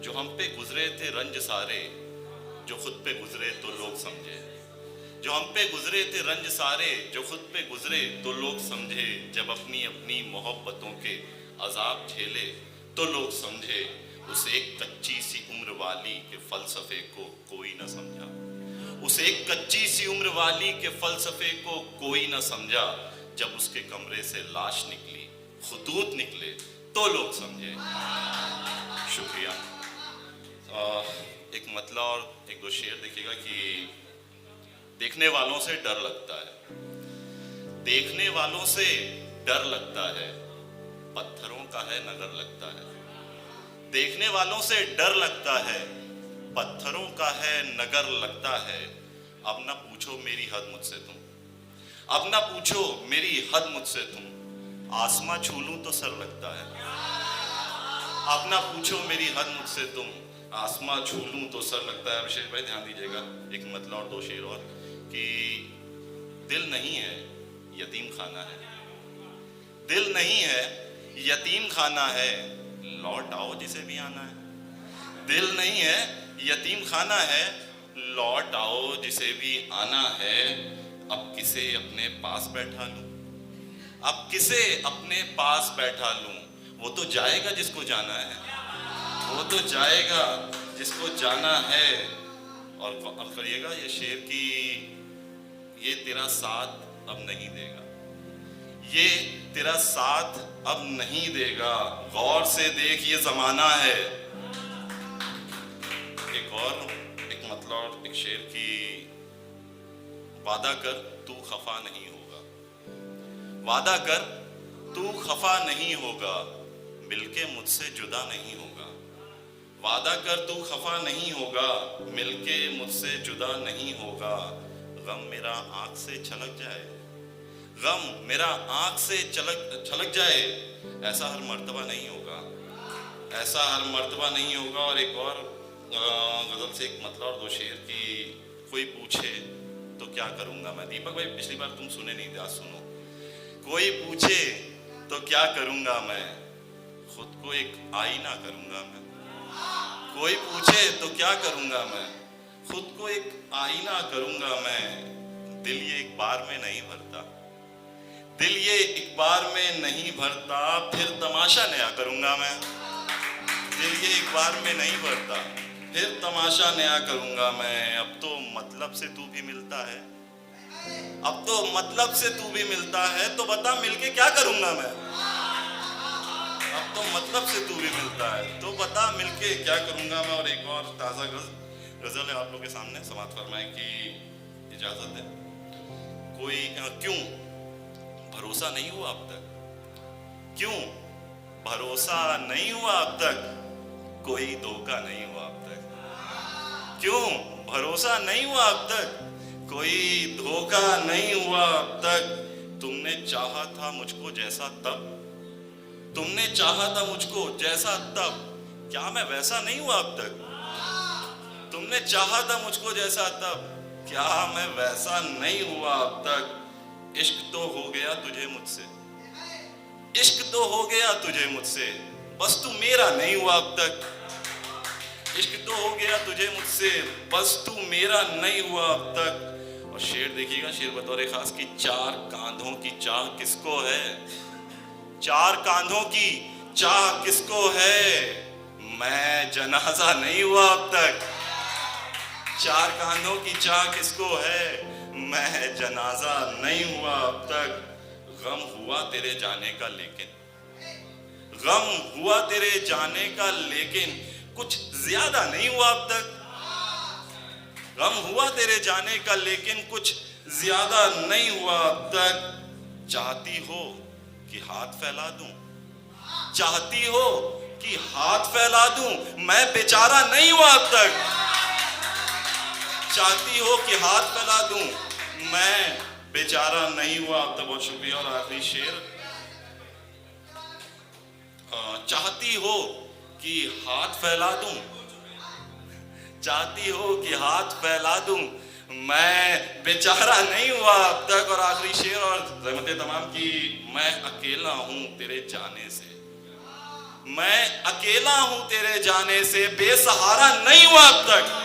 जो हम पे गुजरे थे रंज सारे, जो खुद पे गुजरे तो लोग समझे। जो हम पे गुजरे थे रंज सारे, जो खुद पे गुजरे तो लोग समझे। जब अपनी अपनी मोहब्बतों के अजाब झेले तो लोग समझे। उस एक कच्ची सी उम्र वाली के फलसफे को कोई न समझा। उस एक कच्ची सी उम्र वाली के फलसफे को कोई न समझा। जब उसके कमरे से लाश निकली, खुतूत निकले तो लोग समझे। शुक्रिया। एक मतलब और एक दो शेर देखिएगा कि देखने वालों से डर लगता है, देखने वालों से डर लगता है, पत्थरों का है नगर लगता है। देखने वालों से डर लगता है, पत्थरों का है नगर लगता है। अब ना पूछो मेरी हद मुझसे तुम, अब ना पूछो मेरी हद मुझसे तुम। आसमां छू लूं तो सर लगता है। अब ना पूछो मेरी हद मुझसे तुम, आसमां छू लूं तो सर लगता है। अभिषेक भाई ध्यान दीजिएगा, एक मतलब और दो शेर और कि दिल नहीं है यतीम खाना है, दिल नहीं है यतीम खाना है, लौट आओ जिसे भी आना है। दिल नहीं है यतीम खाना है, लौट आओ जिसे भी आना है। अब किसे अपने पास बैठा लूं, अब किसे अपने पास बैठा लूं। वो तो जाएगा जिसको जाना है, वो तो जाएगा जिसको जाना है। और करिएगा ये शेर की, ये तेरा साथ अब नहीं देगा, ये तेरा साथ अब नहीं देगा। गौर से देख ये जमाना है। एक और एक मतलब और एक शेर की, वादा कर तू खफा नहीं होगा, वादा कर तू खफा नहीं होगा, मिलके मुझसे जुदा नहीं होगा। वादा कर तू खफा नहीं होगा, मिलके मुझसे जुदा नहीं होगा। गम मेरा आंख से छलक जाए, गम मेरा आंख से छलक जाए, ऐसा हर मर्तबा नहीं होगा, ऐसा हर मर्तबा नहीं होगा। और एक और गजल से एक मतलब और दो शेर की, कोई पूछे तो क्या करूंगा मैं। दीपक भाई पिछली बार तुम सुने नहीं थे, आज सुनो। कोई पूछे तो क्या करूंगा मैं, खुद को एक आईना करूंगा मैं। कोई पूछे तो क्या करूंगा मैं, खुद को एक आईना करूंगा मैं। दिल ये एक बार में नहीं भरता, दिल ये एक बार में नहीं भरता, फिर तमाशा नया करूंगा मैं। दिल ये एक बार में नहीं भरता, फिर तमाशा नया करूंगा मैं। अब तो मतलब से तू भी मिलता है, अब तो मतलब से तू भी मिलता है, तो बता मिलके क्या करूंगा मैं। अब तो मतलब से तू भी मिलता है, तो बता मिलके क्या करूंगा मैं। और एक और ताज़ा गजल है आप लोग के सामने, समाप्त फरमाए की इजाजत है। कोई क्यों भरोसा नहीं हुआ अब तक, क्यों भरोसा नहीं हुआ अब तक, कोई धोखा नहीं हुआ अब तक। क्यों भरोसा नहीं हुआ अब तक, कोई धोखा नहीं हुआ अब तक। तुमने चाहा था मुझको जैसा तब, तुमने चाहा था मुझको जैसा तब, क्या मैं वैसा नहीं हुआ अब तक। तुमने चाहा था मुझको जैसा तब, क्या मैं वैसा नहीं हुआ अब तक। इश्क तो हो गया तुझे मुझसे, इश्क तो हो गया तुझे मुझसे, बस तू मेरा नहीं हुआ अब तक। इश्क तो हो गया तुझे मुझसे, बस तू मेरा नहीं हुआ अब तक। और शेर देखिएगा, शेर बतौर खास की, चार कांधों की चाह किसको है, चार कांधों की चाह किसको है, मैं जनाजा नहीं हुआ अब तक। चार कांधों की चाह किसको है, मैं जनाजा नहीं हुआ अब तक। गम हुआ तेरे जाने का लेकिन, गम हुआ तेरे जाने का लेकिन, कुछ ज्यादा नहीं हुआ अब तक। गम हुआ तेरे जाने का लेकिन, कुछ ज्यादा नहीं हुआ अब तक। चाहती हो कि हाथ फैला दूं, चाहती हो कि हाथ फैला दूं, मैं बेचारा नहीं हुआ अब तक। चाहती हो कि हाथ फैला दूं, मैं बेचारा नहीं हुआ अब तक। बहुत शुक्रिया। और आखिरी शेर, चाहती हो कि हाथ फैला दूं, चाहती हो कि हाथ फैला दूं, मैं बेचारा नहीं हुआ अब तक। और आखिरी शेर और रहमत तमाम की, मैं अकेला हूं तेरे जाने से, मैं अकेला हूं तेरे जाने से, बेसहारा नहीं हुआ अब तक।